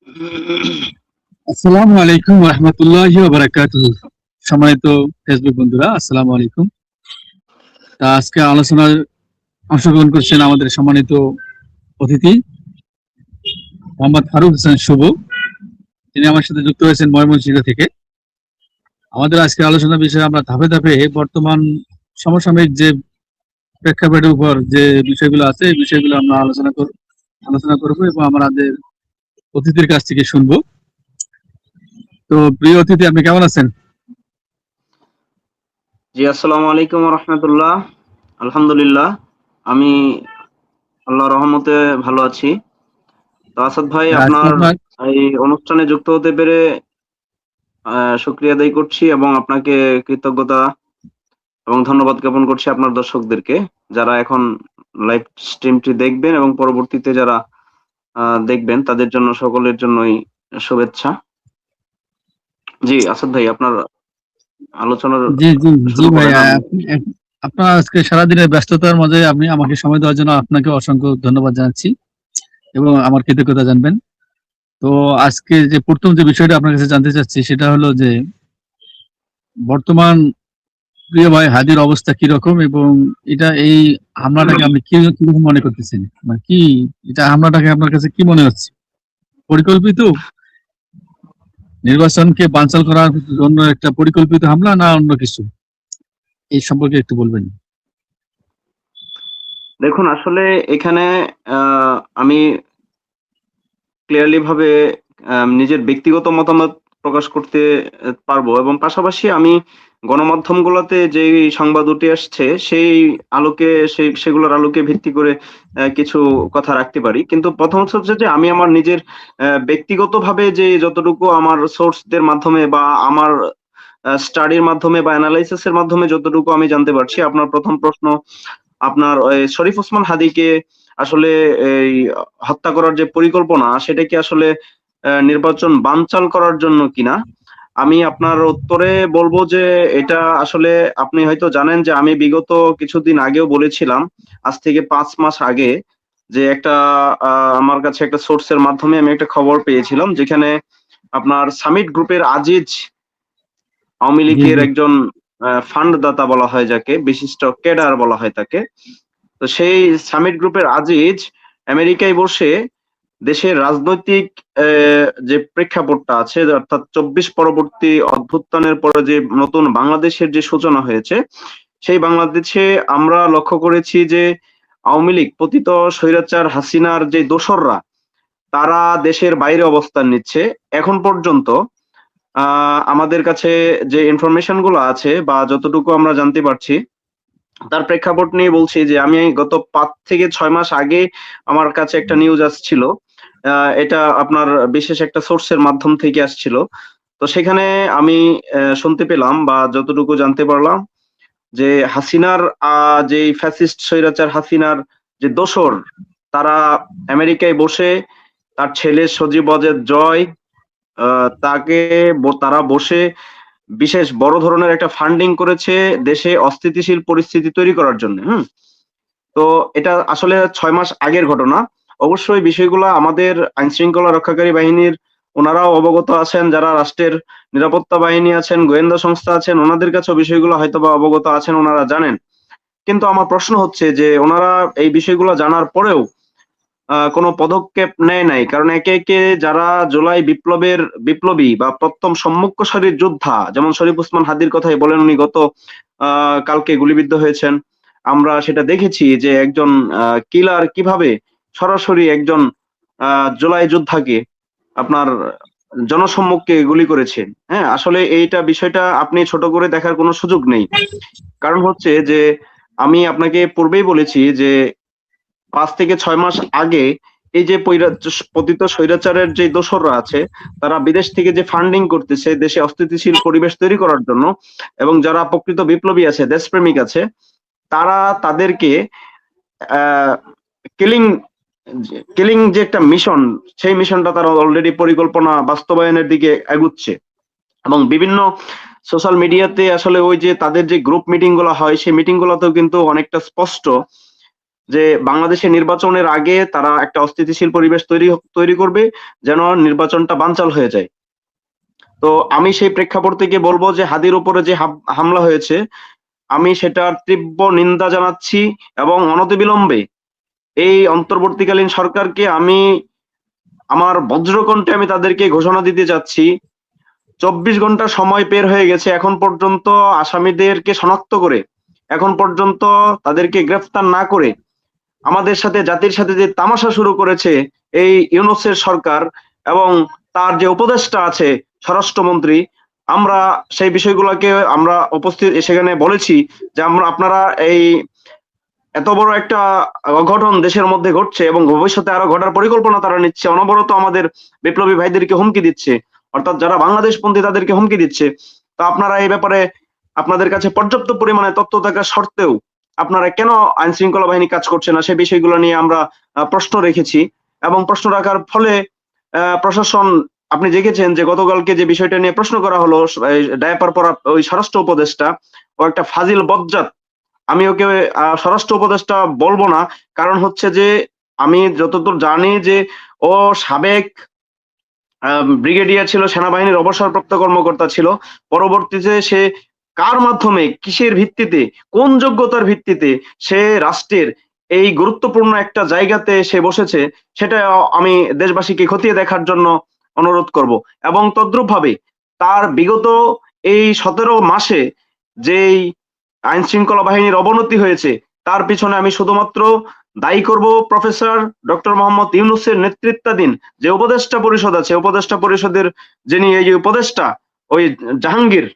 আসসালামু আলাইকুম রহমতুল্লাহি ওয়া বারাকাতুহু। সম্মানিত ফেসবুক বন্ধুরা, আসসালামু আলাইকুম। আজকে আলোচনায় অংশগ্রহণ করছেন আমাদের সম্মানিত অতিথি মোহাম্মদ ফারুক হোসেন শুভ। তিনি আমার সাথে যুক্ত হয়েছেন ময়মনসিংহ থেকে। আমাদের আজকে আলোচনার বিষয়ে আমরা ধাপে ধাপে বর্তমান সমসাময়িক যে প্রেক্ষাপটের উপর যে বিষয়গুলো আছে এই বিষয়গুলো আমরা আলোচনা করবো এবং আমাদের অতিথির কাছ থেকে শুনবো। তো প্রিয় অতিথি, আপনি কেমন আছেন? জি, আসসালামু আলাইকুম রহমতুল্লাহ। আলহামদুলিল্লাহ, আমি আল্লাহর রহমতে ভালো আছি। তো আসাদ ভাই, আজকে আপনার আপনার এই অনুষ্ঠানে যুক্ত হতে পেরে শুকরিয়া আদায় করছি এবং আপনাকে কৃতজ্ঞতা এবং ধন্যবাদ জ্ঞাপন করছি আপনার দর্শকদেরকে, যারা এখন লাইভ স্ট্রিমটি দেখবেন এবং পরবর্তীতে যারা দেখবেন তাদের জন্য সকলের জন্যই শুভেচ্ছা। জি আসাদ ভাই, আপনার আলোচনার জি জি জি শুরু ভাই, করেন। আমি আপনার আজকে সারাদিনের ব্যস্ততার মাঝে আপনি আমাকে সময় দেওয়ার জন্য আপনাকে অসংখ্য ধন্যবাদ জানাচ্ছি এবং আমার কৃতজ্ঞতা জানবেন। তো আজকে যে প্রথম যে বিষয়টা আপনার কাছে জানতে চাচ্ছি সেটা হলো যে বর্তমান প্রিয় ভাই হাদির অবস্থা কিরকম এবং এই হামলাটাকে আপনি কিরকম মনে করতেছেন? মানে কি এটা হামলাটাকে আপনার কাছে কি মনে হচ্ছে? পরিকল্পিত, নির্বাচনকে বানচাল করার জন্য একটা পরিকল্পিত হামলা না অন্য কিছু? এই সম্পর্কে একটু বলবেন? দেখুন, আসলে এখানে আমি ক্লিয়ারলি ভাবে নিজের ব্যক্তিগত মতামত প্রকাশ করতে পারবো, এবং পাশাপাশি আমি গণমাধ্যমগুলোতে যে সংবাদ উঠে আসছে সেই আলোকে, সেগুলোর আলোকে ভিত্তি করে কিছু কথা রাখতে পারি। কিন্তু প্রথমত হচ্ছে যে আমি আমার নিজের ব্যক্তিগতভাবে যে যতটুকু আমার সোর্সদের মাধ্যমে বা আমার স্টাডির মাধ্যমে বা অ্যানালাইসিস এর মাধ্যমে যতটুকু আমি জানতে পারছি, আপনার প্রথম প্রশ্ন, আপনার ওই শরীফ ওসমান হাদিকে আসলে এই হত্যা করার যে পরিকল্পনা, সেটা কি আসলে নির্বাচন বানচাল করার জন্য কিনা? আমি আপনার উত্তরে বলবো যে এটা আসলে, আপনি হয়তো জানেন যে আমি বিগত কিছুদিন আগেও বলেছিলাম, আজ থেকে ৫ মাস আগে, যে একটা আমার কাছে একটা সোর্সের মাধ্যমে আমি একটা খবর পেয়েছিলাম, যেখানে আপনার সামিট গ্রুপের আজিজ, আওয়ামী জি লীগের জি একজন ফান্ড দাতা বলা হয় যাকে, বিশিষ্ট ক্যাডার বলা হয় তাকে। তো সেই সামিট গ্রুপের আজিজ আমেরিকায় বসে দেশের রাজনৈতিক যে প্রেক্ষাপটটা আছে, অর্থাৎ ২৪ পরবর্তী অভ্যুত্থানের পরে যে নতুন বাংলাদেশের যে সূচনা হয়েছে, সেই বাংলাদেশে আমরা লক্ষ্য করেছি যে আওয়ামী লীগ পতিত স্বৈরাচার হাসিনার যে দোসররা, তারা দেশের বাইরে অবস্থান নিচ্ছে। এখন পর্যন্ত আমাদের কাছে যে ইনফরমেশন গুলো আছে বা যতটুকু আমরা জানতে পারছি, তার প্রেক্ষাপট নিয়ে বলছি যে আমি গত ৫ থেকে ৬ মাস আগে আমার কাছে একটা নিউজ আসছিল। এটা আপনার বিশেষ একটা সোর্সের মাধ্যম থেকে আসছিল। তো সেখানে আমি শুনতে পেলাম বা যতটুকু জানতে পারলাম যে হাসিনার যেই ফ্যাসিস্ট স্বৈরাচার হাসিনার যে দোসর, তারা আমেরিকায় বসে তার ছেলে সজীব ওয়াজেদ জয়, তাকে তারা বসে বিশেষ বড় ধরনের একটা ফান্ডিং করেছে দেশে অস্থিতিশীল পরিস্থিতি তৈরি করার জন্য। তো এটা আসলে ৬ মাস আগের ঘটনা। অবশ্যই বিষয়গুলা আমাদের আইনশৃঙ্খলা রক্ষাকারী বাহিনীর ওনারাও অবগত আছেন, যারা রাষ্ট্রের নিরাপত্তা বাহিনী আছেন, গোয়েন্দা সংস্থা আছেন, ওনাদের কাছেও বিষয়গুলো হয়তোবা অবগত আছেন, ওনারা জানেন। কিন্তু আমার প্রশ্ন হচ্ছে যে ওনারা এই বিষয়গুলো জানার পরেও কোনো পদক্ষেপ নেয় নাই। কারণ একে, একে যারা জুলাই বিপ্লবী বা প্রথম সম্মুখ সারির যোদ্ধা, যেমন শরীফ ওসমান হাদির কথাই বলেন, উনি গত কালকে গুলিবিদ্ধ হয়েছেন। আমরা সেটা দেখেছি যে একজন কিলার কিভাবে সরাসরি একজন জুলাই যোদ্ধাকে আপনার জনসম্মুখে গুলি করেছেন। হ্যাঁ? আসলে বিষয়টা আপনি ছোট করে দেখার কোনো সুযোগ নেই। কারণ হচ্ছে যে আমি আপনাকে পূর্বেই বলেছি যে ৫ থেকে ৬ মাস আগে এই যে পতিত স্বৈরাচারের যে দোসররা আছে, তারা বিদেশ থেকে যে ফান্ডিং করতেছে দেশে অস্থিতিশীল পরিবেশ তৈরি করার জন্য, এবং যারা প্রকৃত বিপ্লবী আছে, দেশপ্রেমিক আছে, তারা তাদেরকে আ কিলিং কিলিং যে একটা মিশন, সেই মিশনটা তারা অলরেডি পরিকল্পনা বাস্তবায়নের দিকে এগুচ্ছে। এবং বিভিন্ন সোশ্যাল মিডিয়াতে আসলে ওই যে তাদের যে গ্রুপ মিটিং গুলা হয়, সেই মিটিং গুলাতেও কিন্তু অনেকটা স্পষ্ট যে বাংলাদেশে নির্বাচনের আগে তারা একটা অস্থিতিশীল পরিবেশ তৈরি করবে যেন নির্বাচনটা বানচাল হয়ে যায়। তো আমি সেই প্রেক্ষাপট থেকে বলবো যে হাদির উপরে যে হামলা হয়েছে, আমি সেটার তীব্র নিন্দা জানাচ্ছি এবং অনতিবিলম্বে এই অন্তর্বর্তীকালীন সরকারকে আমি আমার বজ্রকণ্ঠে আমি তাদেরকে ঘোষণা দিতে যাচ্ছি, ২৪ ঘন্টা সময় পের হয়ে গেছে, এখন পর্যন্ত আসামিদেরকে শনাক্ত করে, এখন পর্যন্ত তাদেরকে গ্রেফতার না করে আমাদের সাথে, জাতির সাথে যে তামাশা শুরু করেছে এই ইউনূসের সরকার এবং তার যে উপদেষ্টা আছে স্বরাষ্ট্রমন্ত্রী, আমরা সেই বিষয়গুলোকে আমরা সেখানে বলেছি যে আপনারা এই এত বড় একটা অঘটন দেশের মধ্যে ঘটছে এবং ভবিষ্যতে আরো ঘটার পরিকল্পনা তারা নিচ্ছে, অনবরত আমাদের বিপ্লবী ভাইদেরকে হুমকি দিচ্ছে, অর্থাৎ যারা বাংলাদেশপন্থী তাদেরকে হুমকি দিচ্ছে। তো আপনারা এই ব্যাপারে আপনাদের কাছে পর্যাপ্ত পরিমাণে তথ্য থাকার সত্ত্বেও আপনারা কেন আইন শৃঙ্খলা বাহিনী কাজ করছে না, সেই বিষয়গুলো নিয়ে আমরা প্রশ্ন রেখেছি এবং প্রশ্ন রাখার ফলে প্রশাসন, আপনি দেখেছেন যে গতকালকে যে বিষয়টা নিয়ে প্রশ্ন করা হলো, ডায়াপার পরা ওই স্বরাষ্ট্র উপদেষ্টা, ও একটা ফাজিল বজ্জাত। আমি ওকে স্বরাষ্ট্র উপদেষ্টা বলবো না, কারণ হচ্ছে যে আমি যতদূর জানি যে ও সাবেক ব্রিগেডিয়ার ছিল, সেনাবাহিনীর অবসরপ্রাপ্ত কর্মকর্তা ছিল। পরবর্তীতে সে কার মাধ্যমে, কিসের ভিত্তিতে, কোন যোগ্যতার ভিত্তিতে সে রাষ্ট্রের এই গুরুত্বপূর্ণ একটা জায়গাতে সে বসেছে, সেটা আমি দেশবাসীকে খতিয়ে দেখার জন্য অনুরোধ করব। এবং তদ্রূপভাবে তার বিগত এই ১৭ মাসে যেই আইন শৃঙ্খলা বাহিনীর অবনতি হয়েছে, তার পিছনে আমি শুধুমাত্র দায়ী করব প্রফেসর ডক্টর মোহাম্মদ ইউনূসের নেতৃত্বাধীন যে উপদেষ্টা পরিষদ আছে, উপদেষ্টা পরিষদের যিনি এই যে উপদেষ্টা, ওই জাহাঙ্গীর,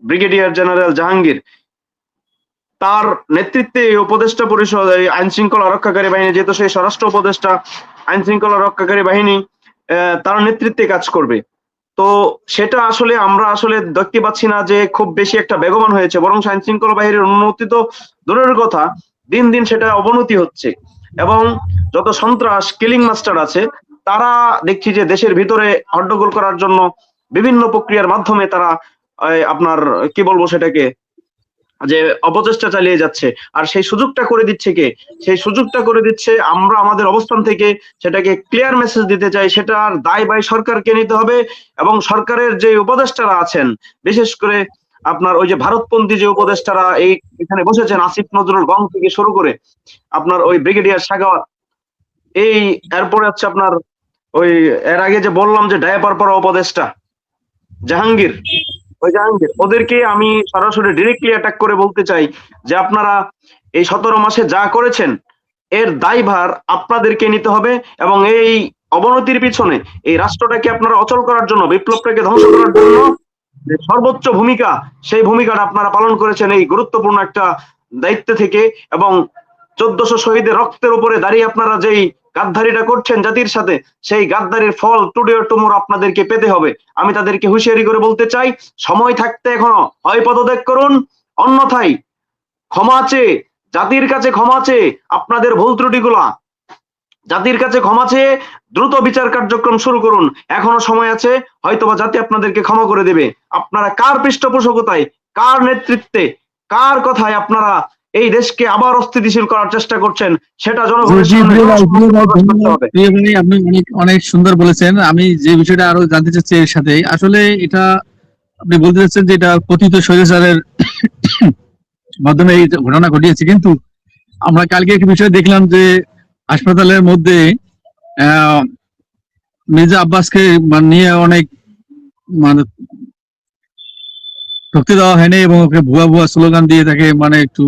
ব্রিগেডিয়ার জেনারেল জাহাঙ্গীর, তার নেতৃত্বে এই উপদেষ্টা পরিষদ, এই আইন শৃঙ্খলা রক্ষাকারী বাহিনী, যেহেতু সেই স্বরাষ্ট্র উপদেষ্টা, আইন শৃঙ্খলা রক্ষাকারী বাহিনী তার নেতৃত্বে কাজ করবে। তো সেটা আসলে আমরা আসলে দেখতে পাচ্ছি না যে খুব বেশি একটা বেগবান হয়েছে, বরং আইন শৃঙ্খলা বাহিনীর উন্নতি তো দূরের কথা, দিন দিন সেটা অবনতি হচ্ছে। এবং যত সন্ত্রাস কিলিং মাস্টার আছে, তারা দেখছি যে দেশের ভিতরে হট্টগোল করার জন্য বিভিন্ন প্রক্রিয়ার মাধ্যমে তারা আপনার কি বলবো সেটাকে, যে অপচেষ্টা চালিয়ে যাচ্ছে। আর সেই সুযোগটা করে দিচ্ছে কে? সেই সুযোগটা করে দিচ্ছে আমরা আমাদের অবস্থান থেকে সেটাকে ক্লিয়ার মেসেজ দিতে চাই, সেটার দায় সরকারকে নিতে হবে। এবং সরকারের যে উপদেষ্টারা আছেন, বিশেষ করে আপনার ওই যে ভারতপন্থী যে উপদেষ্টারা এখানে বসেছেন, আসিফ নজরুল গং থেকে শুরু করে আপনার ওই ব্রিগেডিয়ার সাগাওয়াত, এই এরপরে হচ্ছে আপনার ওই এর আগে যে বললাম যে ডায়াপার পরা উপদেষ্টা জাহাঙ্গীর, ওই জাহাঙ্গীর, ওদেরকে আমি সরাসরি ডিরেক্টলি অ্যাটাক করে বলতে চাই যে আপনারা এই ১৭ মাসে যা করেছেন এর দায়ভার আপনাদেরকে নিতে হবে। এবং এই অবনতির পিছনে এই রাষ্ট্রটাকে আপনারা অচল করার জন্য, বিপ্লবটাকে ধ্বংস করার জন্য যে সর্বোচ্চ ভূমিকা, সেই ভূমিকাটা আপনারা পালন করেছেন এই গুরুত্বপূর্ণ একটা দায়িত্ব থেকে। এবং ১৪০০ শহীদের রক্তের উপরে দাঁড়িয়ে আপনারা যেই গাদ্দারিটা করছেন জাতির সাথে, সেই গাদ্দারির ফল টুডে অর টুমরো আপনাদেরকে পেতে হবে। আমি তাদেরকে হুঁশিয়ারি করে বলতে চাই, সময় থাকতে এখনো হয় পদত্যাগ করুন, অন্যথায় ক্ষমা চেয়ে, জাতির কাছে ক্ষমা চেয়ে, আপনাদের ভুল ত্রুটিগুলা জাতির কাছে ক্ষমা চেয়ে দ্রুত বিচার কার্যক্রম শুরু করুন। এখনো সময় আছে, হয়তোবা জাতি আপনাদেরকে ক্ষমা করে দেবে। আপনারা কার পৃষ্ঠপোষকতায়, কার নেতৃত্বে, কার কথায় আপনারা এই দেশকে আবার অস্থিতিশীল করার চেষ্টা করছেন, সেটা জনগণের সামনে করতে হবে। প্রিয় ভাই, আপনি অনেক অনেক সুন্দর বলেছেন। আমি যে বিষয়টা আরো জানতে চাচ্ছি এর সাথে, আসলে এটা আপনি বলতে চাচ্ছেন যে এটা কথিত স্বৈরাচারের মাধ্যমে এই ঘটনা ঘটিয়েছে, কিন্তু আমরা কালকে একটা বিষয় দেখলাম যে হাসপাতালের মধ্যে আহ মির্জা আব্বাসকে নিয়ে অনেক মানে ঢুকতে দেওয়া হয়নি এবং ওকে ভুয়া ভুয়া স্লোগান দিয়ে তাকে একটু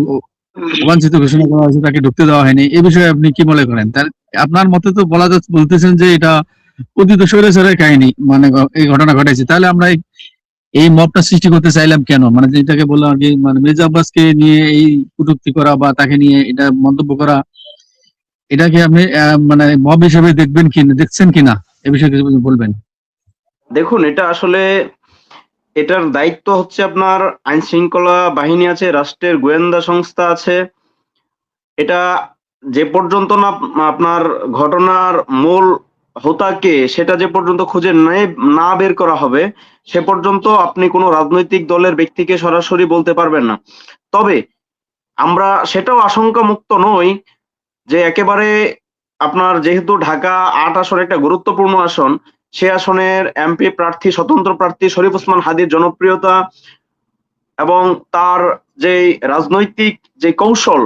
অবাঞ্ছিত ঘোষণা করা হয়েছে, তাকে ঢুকতে দেওয়া হয়নি। এই বিষয়ে আপনি কি মনে করেন? তার আপনার মতে তো বলতেছেন যে এটা কথিত স্বৈরাচারের কাহিনী, এই ঘটনা ঘটেছে। তাহলে আমরা এই মবটা সৃষ্টি করতে চাইলাম কেন? যেটাকে বললাম আর কি, মির্জা আব্বাসকে নিয়ে এই কটূক্তি করা বা তাকে নিয়ে এটা মন্তব্য করা, এটাকে আপনি মব হিসেবে দেখছেন কিনা, এ বিষয়ে কিছু বলবেন? দেখুন, এটা আসলে এটার দায়িত্ব হচ্ছে আপনার আইন শৃঙ্খলা বাহিনী আছে, রাষ্ট্রের গোয়েন্দা সংস্থা আছে। এটা যে পর্যন্ত না আপনার ঘটনার মূল হোতাকে সেটা যে পর্যন্ত খুঁজে না বের করা হবে, সে পর্যন্ত আপনি কোনো রাজনৈতিক দলের ব্যক্তিকে সরাসরি বলতে পারবেন না। তবে আমরা সেটাও আশঙ্কা মুক্ত নই যে একেবারে আপনার যেহেতু ঢাকা ৮ আসন একটা গুরুত্বপূর্ণ আসন, সে আসনের এমপি প্রার্থী, স্বতন্ত্র প্রার্থী শরীফ ওসমান হাদীর জনপ্রিয়তা এবং তার যেই রাজনৈতিক যে কৌশল,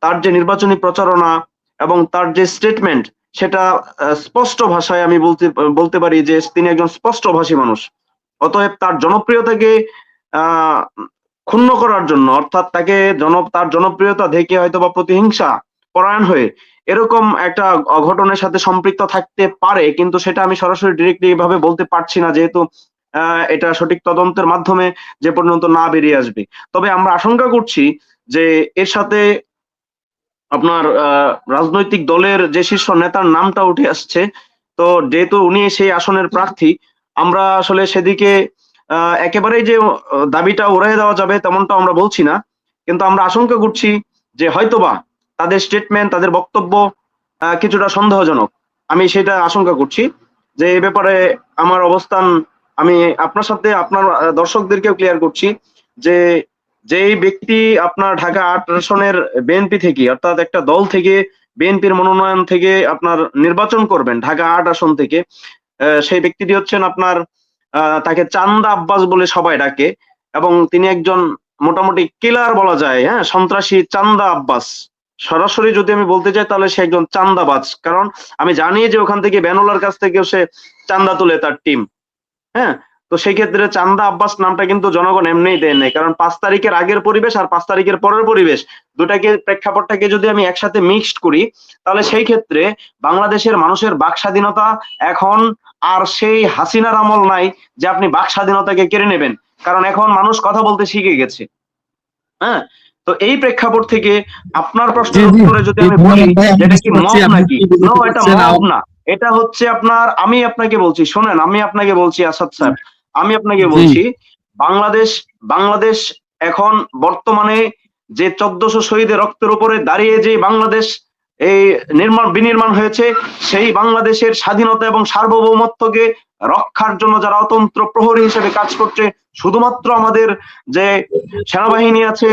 তার যে নির্বাচনী প্রচারণা এবং তার যে স্টেটমেন্ট, সেটা স্পষ্ট ভাষায় আমি বলতে পারি যে তিনি একজন স্পষ্টভাষী মানুষ। অতএব তার জনপ্রিয়তাকে আহ ক্ষুণ্ণ করার জন্য, অর্থাৎ তার জনপ্রিয়তা দেখে হয়তোবা প্রতিহিংসা পরায়ণ হয়ে এরকম একটা অঘটনের সাথে সম্পৃক্ত থাকতে পারে, কিন্তু সেটা আমি সরাসরি ডিরেক্টলি ভাবে বলতে পারছি না, যেহেতু এটা সঠিক তদন্তের মাধ্যমে যে পর্যন্ত না বেরিয়ে আসবে। তবে আমরা আশঙ্কা করছি যে এর সাথে আপনার রাজনৈতিক দলের যে শীর্ষ নেতার নামটা উঠে আসছে। তো যেহেতু উনি সেই আসনের প্রার্থী, আমরা আসলে সেদিকে একেবারেই যে দাবিটা উড়াইয়ে দেওয়া যাবে তেমনটা আমরা বলছি না, কিন্তু আমরা আশঙ্কা করছি যে হয়তোবা তাদের স্টেটমেন্ট, তাদের বক্তব্য কিছুটা সন্দেহজনক। আমি সেটা আশঙ্কা করছি যে এ ব্যাপারে আমার অবস্থান আমি আপনার সাথে আপনার দর্শকদেরকেও ক্লিয়ার করছি যে যেই ব্যক্তি আপনার ঢাকা ৮ আসনের বিএনপি থেকে, অর্থাৎ একটা দল থেকে, বিএনপির মনোনয়ন থেকে আপনার নির্বাচন করবেন ঢাকা ৮ আসন থেকে, সেই ব্যক্তিটি হচ্ছেন আপনার তাকে চান্দা আব্বাস বলে সবাই ডাকে এবং তিনি একজন মোটামুটি কিলার বলা যায়, হ্যাঁ, সন্ত্রাসী চান্দা আব্বাস। সরাসরি যদি আমি বলতে চাই তাহলে সে একজন চান্দাবাজ, কারণ আমি জানি যে ওখান থেকে বেনুলার কাছ থেকেও সে চান্দা তুলে তার টিম। হ্যাঁ, তো সেই ক্ষেত্রে চান্দা আব্বাস নামটা কিন্তু জনগণ এমনিই দেয় নাই, কারণ ৫ তারিখের আগের পরিবেশ আর ৫ তারিখের পরের পরিবেশ দুটাকে প্রেক্ষাপটটাকে যদি আমি একসাথে মিক্সড করি, তাহলে সেই ক্ষেত্রে বাংলাদেশের মানুষের বাক স্বাধীনতা এখন আর সেই হাসিনার আমল নাই যে আপনি বাক স্বাধীনতাকে কেড়ে নেবেন, কারণ এখন মানুষ কথা বলতে শিখে গেছে। হ্যাঁ, তো এই প্রেক্ষাপট থেকে আপনার জি প্রশ্নের জি উত্তরে যদি জি, আমি বলি ধন্যবাদ ভাই, আমি যে এটা বুঝতে কি পারছি মব আপনি নাকি, কি নো, বোঝাতে এটা চাচ্ছেন। মব না। এটা হচ্ছে আপনার, আমি আপনাকে বলছি, শোনেন, আমি আপনাকে বলছি আসাদ সাহেব, আমি আপনাকে জি বলছি বাংলাদেশ বাংলাদেশ এখন বর্তমানে যে ১৪০০ শহীদের রক্তের উপরে দাঁড়িয়ে যে বাংলাদেশ এই বিনির্মাণ হয়েছে, সেই বাংলাদেশের স্বাধীনতা এবং সার্বভৌমত্বকে রক্ষার জন্য যারা অতন্ত্র প্রহরী হিসেবে কাজ করছে, শুধুমাত্র আমাদের যে সেনাবাহিনী আছে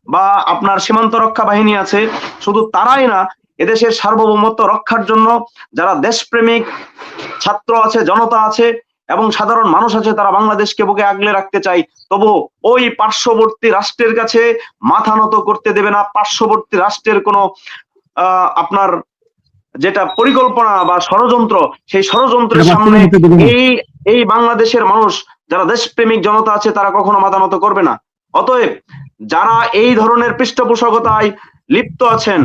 বা আপনার সীমান্ত রক্ষা বাহিনী আছে, শুধু তারাই না, এদেশের সার্বভৌমত্ব রক্ষার জন্য যারা দেশপ্রেমিক ছাত্র আছে, জনতা আছে এবং সাধারণ মানুষ আছে, তারা বাংলাদেশকে বুকে আগলে রাখতে চাই, তবু ওই পার্শ্ববর্তী রাষ্ট্রের কাছে মাথা নত করতে দেবে না। পার্শ্ববর্তী রাষ্ট্রের কোনো আপনার যেটা পরিকল্পনা বা ষড়যন্ত্র, সেই ষড়যন্ত্রের এটা সামনে বাস্তবে হতে দেবে না। এই এই বাংলাদেশের মানুষ, যারা দেশপ্রেমিক জনতা আছে, তারা কখনো মাথা নত করবে না। অতএব যারা এই ধরনের পৃষ্ঠপোষকতায় লিপ্ত আছেন,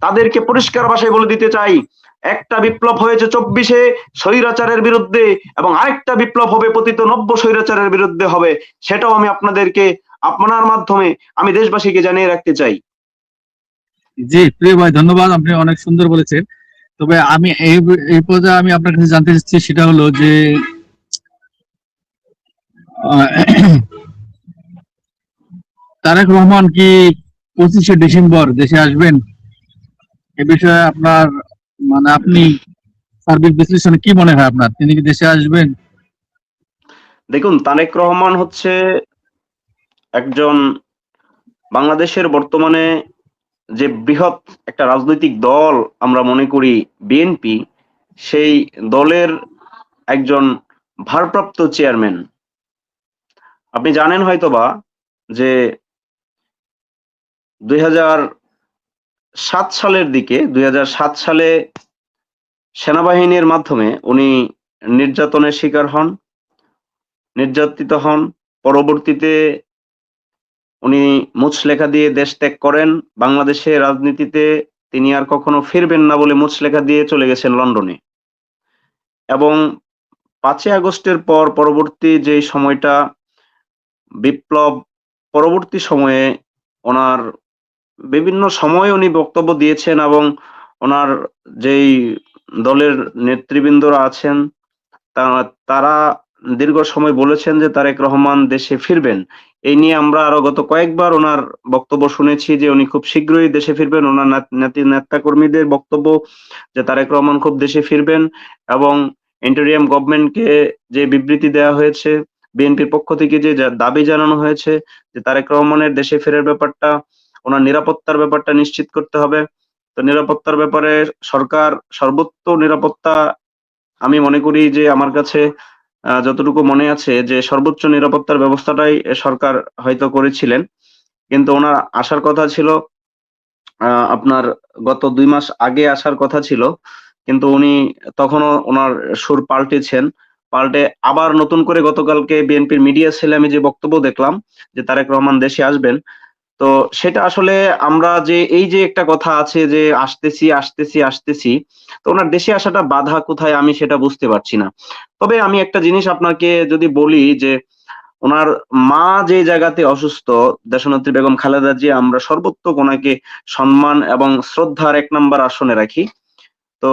তাদেরকে পরিষ্কার ভাষায় বলে দিতে চাই, একটা বিপ্লব হয়েছে ২৪-এ স্বৈরাচারের বিরুদ্ধে এবং আরেকটা বিপ্লব হবে পতিত নব্য স্বৈরাচারের বিরুদ্ধে হবে, সেটাও আমি আপনাদেরকে, আপনার মাধ্যমে আমি দেশবাসীকে জানিয়ে রাখতে চাই। জি প্রিয় ভাই, ধন্যবাদ, আপনি অনেক সুন্দর বলেছেন। তবে আমি এই পর্যায়ে আমি আপনার কাছে জানতে চাচ্ছি, সেটা হলো যে আহ, তারেক রহমান কি ২৫শে ডিসেম্বর দেশে আসবেন? এ বিষয়ে আপনার মানে আপনি সার্বিক বিশ্লেষণে কি মনে হয় আপনার, তিনি কি দেশে আসবেন? দেখুন, তারেক রহমান হচ্ছে একজন বাংলাদেশের বর্তমানে যে বৃহৎ একটা রাজনৈতিক দল আমরা মনে করি বিএনপি, সেই দলের একজন ভারপ্রাপ্ত চেয়ারম্যান। আপনি জানেন হয়তোবা যে ২০০৭ সালের দিকে, ২০০৭ সালে সেনাবাহিনীর মাধ্যমে উনি নির্যাতনের শিকার হন, নির্যাতিত হন। পরবর্তীতে উনি মুচলেখা দিয়ে দেশ ত্যাগ করেন। বাংলাদেশের রাজনীতিতে তিনি আর কখনো ফিরবেন না বলে মুচলেখা দিয়ে চলে গেছেন লন্ডনে। এবং ৫ই আগস্টের পর পরবর্তী যে সময়টা, বিপ্লব পরবর্তী সময়ে ওনার বিভিন্ন সময়ে উনি বক্তব্য দিয়েছেন এবং ওনার যেই দলের নেতৃবৃন্দরা আছেন, তারা দীর্ঘ সময় বলেছেন যে তারেক রহমান দেশে ফিরবেন। এই নিয়ে আমরা আরো গত কয়েকবার ওনার বক্তব্য শুনেছি যে উনি খুব শীঘ্রই দেশে ফিরবেন। ওনার নেতা-কর্মীদের বক্তব্য যে তারেক রহমান খুব দেশে ফিরবেন এবং ইন্টেরিয়াম গভর্নমেন্টকে যে বিবৃতি দেওয়া হয়েছে, বিএনপির পক্ষ থেকে যে দাবি জানানো হয়েছে যে তারেক রহমানের দেশে ফেরার ব্যাপারটা, ওনার নিরাপত্তার ব্যাপারটা নিশ্চিত করতে হবে। তো নিরাপত্তার ব্যাপারে সরকার সর্বোচ্চ নিরাপত্তা, আমি মনে করি যে আমার কাছে যতটুকু মনে আছে যে সর্বোচ্চ নিরাপত্তার ব্যবস্থাটাই সরকার হয়তো করেছিলেন। কিন্তু ওনার আসার কথা ছিল আপনার গত ২ মাস আগে আসার কথা ছিল। কিন্তু উনি তখনও উনার সুর পাল্টেছেন। পাল্টে আবার নতুন করে গতকালকে বিএনপির মিডিয়া সেলে আমি যে বক্তব্য দেখলাম যে তারেক রহমান দেশে আসবেন। তো সেটা আসলে আমরা যে এই যে একটা কথা আছে যে আসতেছি, আসতেছি, আসতেছি। তো উনার দেশে আসাটা বাধা কোথায় আমি সেটা বুঝতে পারছি না। তবে আমি একটা জিনিস আপনাকে যদি বলি যে উনার মা যে জায়গাতে অসুস্থ, দেশনেত্রী বেগম খালেদা জিয়া, আমরা সর্বোত্তক উনাকে সম্মান এবং শ্রদ্ধার ১ নাম্বার আসনে রাখি। তো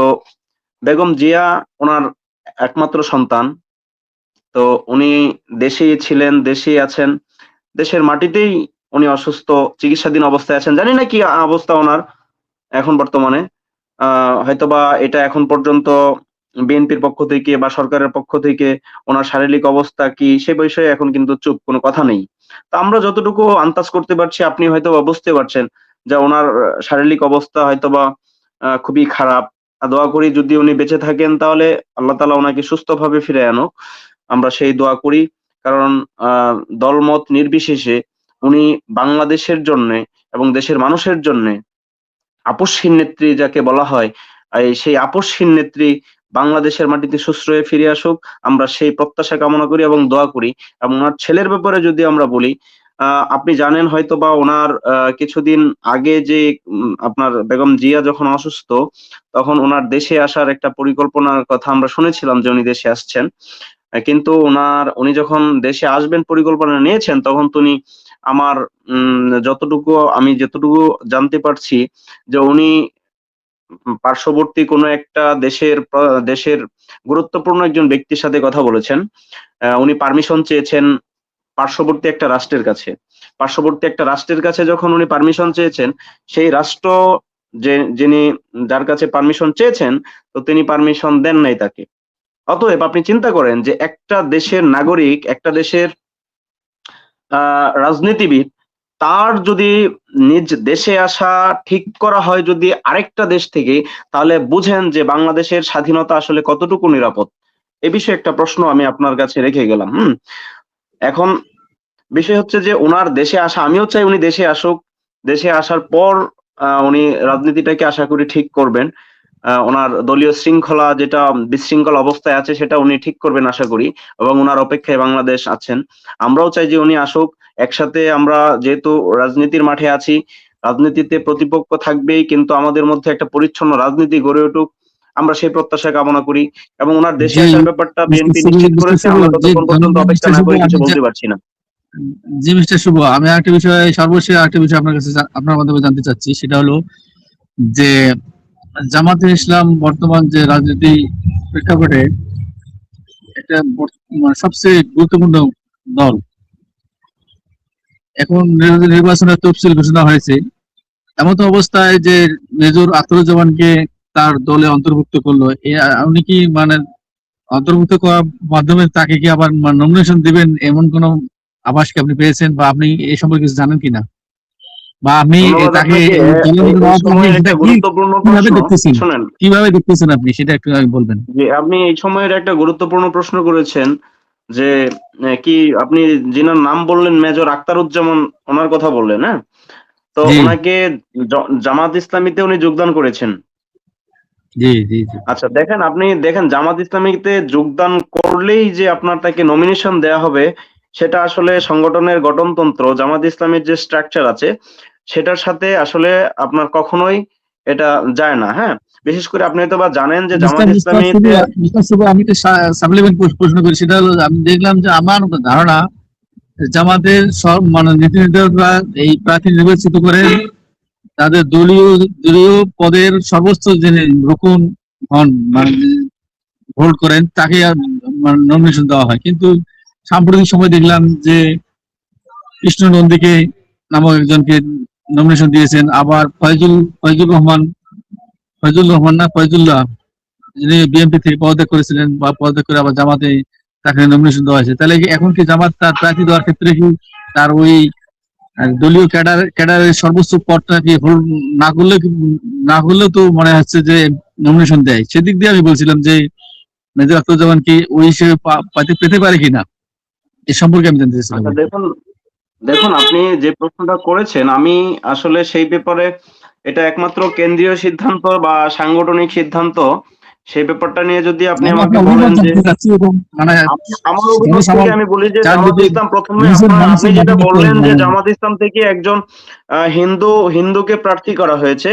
বেগম জিয়া উনার একমাত্র সন্তান। তো উনি দেশেই ছিলেন, দেশেই আছেন। দেশের মাটিতেই উনি অসুস্থ, চিকিৎসাধীন অবস্থায় আছেন। জানি না কি অবস্থা উনার এখন বর্তমানে। আ হয়তোবা এটা এখন পর্যন্ত বিএনপির পক্ষ থেকে বা সরকারের পক্ষ থেকে উনার শারীরিক অবস্থা কি সে বিষয়ে এখন কিন্তু চুপ, কোন কথা নেই। তো আমরা যতটুকু আন্দাজ করতে পারছি আপনি হয়তোবা বুঝতে পারছেন যে উনার শারীরিক অবস্থা হয়তোবা খুবই খারাপ। দোয়া করি যদি উনি বেঁচে থাকেন তাহলে আল্লাহ তাআলা উনাকে সুস্থভাবে ফিরায় আনুক। আমরা সেই দোয়া করি। কারণ আ দলমত নির্বিশেষে উনি বাংলাদেশের জন্যে এবং দেশের মানুষের জন্যে আপসহীন নেত্রী যাকে বলা হয়, সেই আপসহীন নেত্রী বাংলাদেশের মাটিতে সুস্থ হয়ে ফিরে আসুক। আমরা সেই প্রত্যাশা কামনা করি এবং দোয়া করি। এবং উনার ছেলের ব্যাপারে যদি আমরা বলি, আপনি জানেন হয়তোবা উনার কিছুদিন আগে যে আপনার বেগম জিয়া যখন অসুস্থ, তখন উনার দেশে আসার একটা পরিকল্পনার কথা আমরা শুনেছিলাম যে উনি দেশে আসছেন। কিন্তু উনি যখন দেশে আসবেন পরিকল্পনা নিয়েছেন, তখন তিনি আমার আমি যতটুকু জানতে পারছি যে উনি পার্শ্ববর্তী কোনো একটা দেশের গুরুত্বপূর্ণ একজন ব্যক্তির সাথে কথা বলেছেন। উনি পারমিশন চেয়েছেন পার্শ্ববর্তী একটা রাষ্ট্রের কাছে। পার্শ্ববর্তী একটা রাষ্ট্রের কাছে যখন উনি পারমিশন চেয়েছেন, সেই রাষ্ট্র যিনি যার কাছে পারমিশন চেয়েছেন, তো তিনি পারমিশন দেন নাই তাকে। অতএব আপনি চিন্তা করেন যে একটা দেশের নাগরিক, একটা দেশের আ রাজনীতিবিদ, তার যদি নিজ দেশে আসা ঠিক করা হয় যদি আরেকটা দেশ থেকে, তাহলে বুঝেন যে বাংলাদেশের স্বাধীনতা আসলে কতটুকু নিরাপদ। এ বিষয়ে একটা প্রশ্ন আমি আপনার কাছে রেখে গেলাম। এখন বিষয় হচ্ছে যে উনার দেশে আসা, আমিও চাই উনি দেশে আসুক। দেশে আসার পর উনি রাজনীতিটাকে আশা করি ঠিক করবেন। উনার দলীয় শৃঙ্খলা যেটা বিশৃঙ্খল অবস্থায় আছে সেটা উনি ঠিক করবেন আশা করি এবং উনার অপেক্ষায় বাংলাদেশ আছেন। আমরাও চাই যে উনি আসুক। একসাথে আমরা যেহেতু রাজনীতির মাঠে আছি, রাজনীতিতে প্রতিপক্ষ থাকবেই কিন্তু আমাদের মধ্যে একটা পরিচ্ছন্ন রাজনীতি গড়ে উঠুক। আমরা সেই প্রত্যাশা কামনা করি এবং উনার দেশে জি আসার ব্যাপারটা মিস্টার বিএনপি শুভ, নিশ্চিত মিস্টার করেছে। শুভ, আমরা জি ততক্ষণ পর্যন্ত ধন্যবাদ অপেক্ষা মিস্টার না শুভ। করে কিছু আমি বলতে পারছি না। জি মিস্টার শুভ, আমি আরেকটা বিষয়, সর্বশেষ আরেকটা বিষয় আপনার কাছে আপনার মাধ্যমে জানতে চাচ্ছি, সেটা হলো যে জামাতে ইসলাম বর্তমান যে রাজনীতি প্রেক্ষাপটে এটা মানে সবচেয়ে গুরুত্বপূর্ণ দল। এখন নির্বাচনের তফসিল ঘোষণা হয়েছে, এমন তো অবস্থায় যে মেজর আখতারুজ্জামানকে তার দলে অন্তর্ভুক্ত করলো, উনি কি মানে অন্তর্ভুক্ত করার মাধ্যমে তাকে কি আবার নমিনেশন দিবেন এমন কোন আভাস কি আপনি পেয়েছেন, বা আপনি এই সম্পর্কে কিছু জানেন কিনা, বা আপনি ধন্যবাদ তাকে আপনাকে। দলের মধ্যে এই নেওয়ার পর আপনি সময়ের সেটা একটা কি গুরুত্বপূর্ণ কিভাবে প্রশ্ন দেখতেছেন, শুনেন। কিভাবে দেখতেছেন আপনি সেটা একটু আগে বলবেন। যে আপনি এই সময়ের একটা গুরুত্বপূর্ণ প্রশ্ন করেছেন যে কি আপনি যিনার নাম বললেন মেজর আখতারুজ্জামান, ওনার কথা বললেন, হ্যাঁ? তো জি ওনাকে জামাত ইসলামীতে উনি যোগদান করেছেন। জি জি জি আচ্ছা দেখেন, আপনি দেখেন জামাত ইসলামীতে যোগদান করলেই যে আপনার তাকে নমিনেশন দেয়া হবে, সেটা আসলে সংগঠনের গঠনতন্ত্র, জামাত ইসলামীর যে স্ট্রাকচার আছে, সেটার সাথে আসলে আপনার কখনোই এটা যায় না, হ্যাঁ? বিশেষ করে আপনি হয়তোবা জানেন যে মিস্টার জামাত মিস্টার শুভ, ইসলামীতে মিস্টার শুভ, আমি একটা সাপ্লিমেন্ট প্রশ্ন করি, সেটা হলো আমি দেখলাম যে আমার ধারণা জামাতের সব মানে নীতি নির্ধারকরা এই প্রার্থী নির্বাচিত করে তাদের দলীয় দলীয় পদের সর্বোচ্চ যিনি রকুন হন, মানে হোল্ড করেন, তাকে নমিনেশন দেওয়া হয়। কিন্তু সাম্প্রতিক সময় দেখলাম যে কৃষ্ণ নন্দীকে নামক একজনকে নমিনেশন দিয়েছেন, আবার ফয়জুল রহমান না ফয়জুল্লাহ, যিনি বিএনপি থেকে পদত্যাগ করেছিলেন বা পদত্যাগ করে আবার জামাতে তাকে নমিনেশন দেওয়া হয়েছে। তাহলে এখন কি জামাত তার প্রার্থী দেওয়ার ক্ষেত্রে কি তার ওই আর দলীয় ক্যাডারের সর্বোচ্চ পদটা কি হোল্ড না করলে না করলেও তো মনে হচ্ছে যে নমিনেশন দেয়, সেদিক দিয়ে আমি বলছিলাম যে মেজর আখতারুজ্জামান কি ওই হিসেবে পেতে পারে কিনা, এ সম্পর্কে আমি জানতে চাইছিলাম আচ্ছা আর কি। দেখুন, দেখুন আপনি যে প্রশ্নটা করেছেন, আমি আসলে সেই ব্যাপারে, এটা একমাত্র কেন্দ্রীয় সিদ্ধান্ত বা সাংগঠনিক সিদ্ধান্ত, সেই ব্যাপারটা নিয়ে যদি আপনি আমি আমাকে আপনার বলেন অভিমত যে, জানতে চাচ্ছি, এবং মানে আমার অভিমত থেকে জনসমাজ আমি বলি যে জামাত চারদিকে ইসলাম প্রথমে, নিজের আপনি মানুষের যেটা মতামত বললেন যে মানে জামাত ইসলাম থেকে একজন হিন্দুকে প্রার্থী করা হয়েছে,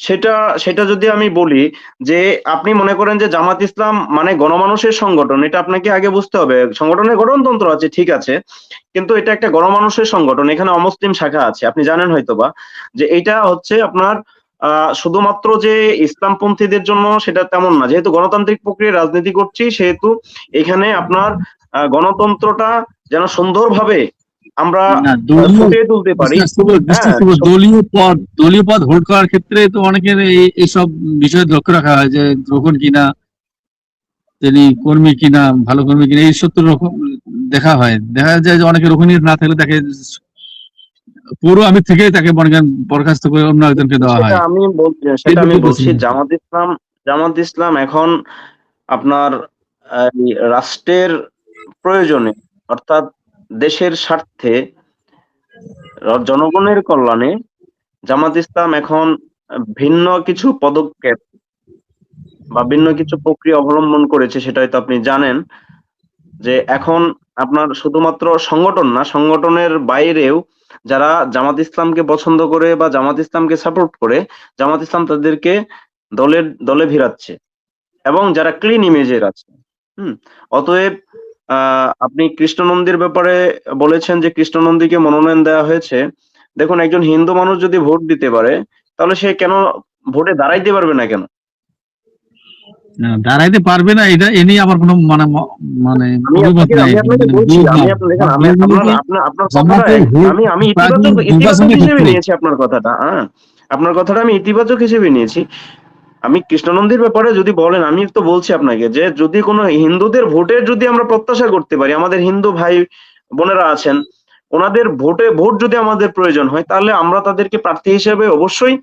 সেটা সেটা যদি আমি বলি যে আপনি মনে করেন যে জামাত ইসলাম মানে গণমানুষের সংগঠন, এটা আপনাকে আগে বুঝতে হবে। সংগঠনের গঠনতন্ত্র আছে, ঠিক আছে, কিন্তু এটা একটা গণমানুষের সংগঠন, এখানে অমুসলিম শাখা আছে, আপনি জানেন হয়তোবা যে এটা হচ্ছে আপনার শুধুমাত্র যে ইসলামপন্থীদের জন্য সেটা তেমন না। যেহেতু গণতান্ত্রিক প্রক্রিয়ায় রাজনীতি করছি, সেহেতু এখানে আপনার গণতন্ত্রটা যেন সুন্দরভাবে আমরা না দলীয় ফুটিয়ে তুলতে পারি। হ্যাঁ, দলীয় পদ হোল্ড করার ক্ষেত্রে তো অনেকের এইসব বিষয়ে লক্ষ্য রাখা হয় যে গ্রহণ কিনা, তিনি কর্মী কিনা, ভালো কর্মী কিনা, এইসব তো রকম দেখা হয়। দেখা যায় যে অনেকে রোহিণী না থাকলে তাকে পুরো আমি থেকেই তাকে মনে করেন বরখাস্ত করে অন্য একজনকে দেওয়া সেটা হয়। আমি বলছি, এই সেটা আমি দিকে বলছি, বলছিলাম। জামাত ইসলাম এখন আপনার এই রাষ্ট্রের প্রয়োজনে, অর্থাৎ দেশের স্বার্থে, জনগণের কল্যাণে জামাত ইসলাম এখন ভিন্ন কিছু পদক্ষেপ বা ভিন্ন কিছু প্রক্রিয়া অবলম্বন করেছে, সেটা হয়তো আপনি জানেন যে এখন আপনার শুধুমাত্র সংগঠন না, সংগঠনের বাইরেও যারা জামাত ইসলামকে পছন্দ করে বা জামাত ইসলামকে সাপোর্ট করে, জামাত ইসলাম তাদেরকে দলে ভিড়াচ্ছে, এবং যারা ক্লিন ইমেজের আছে। হুম। অতএব আপনি কৃষ্ণ নন্দীর ব্যাপারে বলেছেন যে কৃষ্ণ নন্দীকে মনোনয়ন দেওয়া হয়েছে। দেখুন, একজন হিন্দু মানুষ যদি ভোট দিতে পারে, তাহলে সে কেন ভোটে দাঁড়াইতে পারবে না কেন? না, দাঁড়াইতে পারবে না, এটা এ নিয়ে আমার কোনো মানে মানে অভিমত নাই। আমি আপনাকে মানে বলছি, বিয়োগ না, আমি আপনার দেখেন, আমার আমি বিয়োগ হলো আপনার যে আপনার আপনার কথাটা জামাতের ভোট আমি প্রার্থী ইতিবাচক ইতিবাচক নির্বাচনের হিসেবে ক্ষেত্রে। নিয়েছি আপনার কথাটা, হ্যাঁ, আপনার কথাটা আমি ইতিবাচক হিসেবে নিয়েছি। আমি কৃষ্ণনন্দীর ব্যাপারে যদি বলেন, আমি তো বলছি আপনাকে যে যদি কোনো হিন্দুদের ভোটের যদি আমরা প্রত্যাশা করতে পারি, আমাদের হিন্দু ভাই বোনেরা আছেন, ওনাদের ভোট যদি আমাদের প্রয়োজন হয়, তাহলে আমরা তাদেরকে প্রার্থী হিসেবে অবশ্যই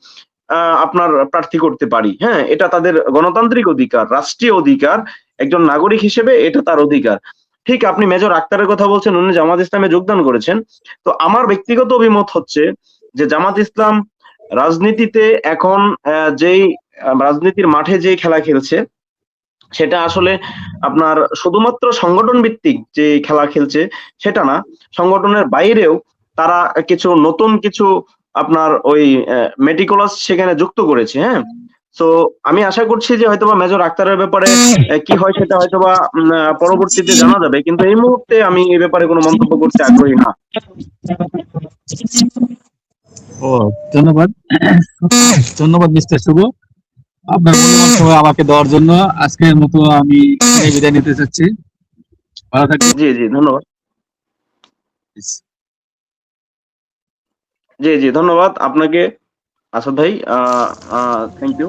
আপনার প্রার্থী করতে পারি। হ্যাঁ, এটা তাদের গণতান্ত্রিক অধিকার, রাষ্ট্রীয় অধিকার, একজন নাগরিক হিসেবে এটা তার অধিকার। ঠিক আপনি মেজর আক্তারের কথা বলছেন, উনি জামাত ইসলামে যোগদান করেছেন। তো আমার ব্যক্তিগত অভিমত হচ্ছে যে জামাত ইসলাম রাজনীতিতে এখন যেই রাজনীতির মাঠে যে খেলা খেলছে, সেটা আসলে আপনার শুধুমাত্র সংগঠন ভিত্তিক যে খেলা খেলছে সেটা না, সংগঠনের বাইরেও তারা নতুন কিছু আপনার ওই মেটিকুলাস সেখানে যুক্ত করেছে। হ্যাঁ, তো আমি আশা করছি যে হয়তোবা মেজর আক্তারের ব্যাপারে কি হয় সেটা হয়তোবা পরবর্তীতে জানা যাবে, কিন্তু এই মুহূর্তে আমি এই ব্যাপারে কোনো মন্তব্য করতে আগ্রহী না। ও, ধন্যবাদ। ধন্যবাদ মিস্টার শুভ, আপনার মূল্যবান সময় আমাকে দেওয়ার জন্য। আজকের মতো আমি এখানেই বিদায় নিতে চাচ্ছি। ভালো থাকবেন। জি, জি, ধন্যবাদ। জি, জি, ধন্যবাদ আপনাকে আসাদ ভাই। Thank you.